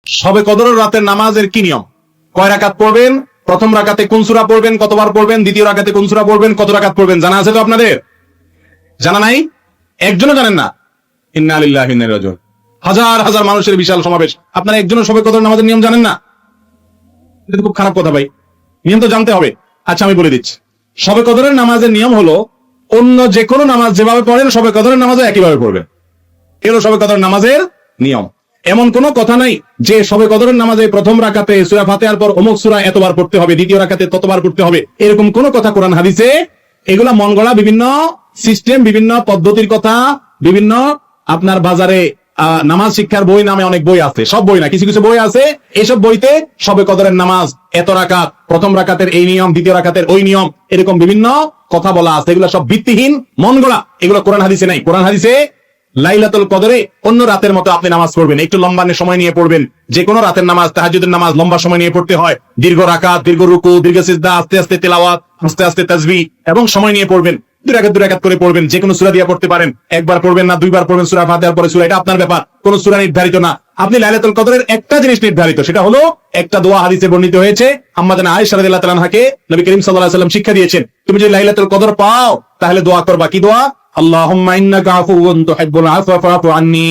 শবে কদরের রাতের নামাজের কি নিয়ম? কয় রাকাত পড়বেন, প্রথম রাকাতে কোন সূরা পড়বেন, কতবার পড়বেন, দ্বিতীয় রাকাতে কোন সূরা পড়বেন, কত রাকাত পড়বেন, জানা আছে তো আপনাদের? জানা নাই? একজনও জানেন না? ইন্না লিল্লাহি ওয়া ইন্না ইলাইহি রাজিউন। হাজার হাজার মানুষের বিশাল সমাবেশ, আপনারা একজনও শবে কদর নামাজের নিয়ম জানেন না? এটা তো খুব খারাপ কথা ভাই, নিয়ম তো জানতে হবে। আচ্ছা আমি বলে দিচ্ছি, শবে কদরের নামাজের নিয়ম হলো অন্য যে কোনো নামাজ যেভাবে পড়েন শবে কদরের নামাজও একইভাবে পড়বেন। এগুলো শবে কদরের নামাজের নিয়ম। এমন কোনো কথা নাই যে শবে কদরের নামাজে প্রথম রাকাতে সূরা ফাতিহার পর অমুক সূরা এতবার পড়তে হবে, দ্বিতীয় রাকাতে ততবার পড়তে হবে, এরকম কোনো কথা কোরআন হাদিসে। এগুলা মন গড়া বিভিন্ন সিস্টেম, বিভিন্ন পদ্ধতির কথা, বিভিন্ন আপনার বাজারে নামাজ শিক্ষার বই নামে অনেক বই আছে, সব বই না, কিছু কিছু বই আছে, এইসব বইতে শবে কদরের নামাজ এত রাকাত, প্রথম রাকাতের এই নিয়ম, দ্বিতীয় রাকাতের ওই নিয়ম, এরকম বিভিন্ন কথা বলা আছে। এগুলো সব ভিত্তিহীন, মন গড়া, এগুলো কোরআন হাদিসে নাই। কোরআন হাদিসে লাইলাতুল কদরে অন্য রাতের মতো আপনি নামাজ পড়বেন, একটু লম্বা সময় নিয়ে পড়বেন। যে কোনো রাতের নামাজ, তাহাজ্জুদের নামাজ লম্বা সময় নিয়ে পড়তে হয়, দীর্ঘ রাকাত, দীর্ঘ রুকু, দীর্ঘ সিজদা, আস্তে আস্তে তেলাওয়াত, আস্তে আস্তে তাসবিহ এবং সময় নিয়ে পড়বেন। দুই রাকাত করে পড়বেন, যে কোনো সূরা দিয়ে পড়তে পারেন, একবার পড়বেন না দুইবার পড়বেন, সূরা ফাতিহার পরে সূরা, এটা আপনার ব্যাপার, কোনো সূরা নির্ধারিত না। আপনি লাইলাতুল কদরের একটা জিনিস নির্ধারিত, সেটা হলো একটা দোয়া হাদিসে বর্ণিত হয়েছে, আম্মা জানা আয়েশা রাদিয়াল্লাহু তাআলা আনহাকে নবী করিম সাল্লাল্লাহু আলাইহি ওয়াসাল্লাম শিক্ষা দিয়েছেন, তুমি যদি লাইলাতুল কদর পাও তাহলে দোয়া করবা, কি দোয়া? আল্লাহুম্মা ইন্নাকা আফুউন তুহিব্বুল আফওয়া ফাআফু আন্নী।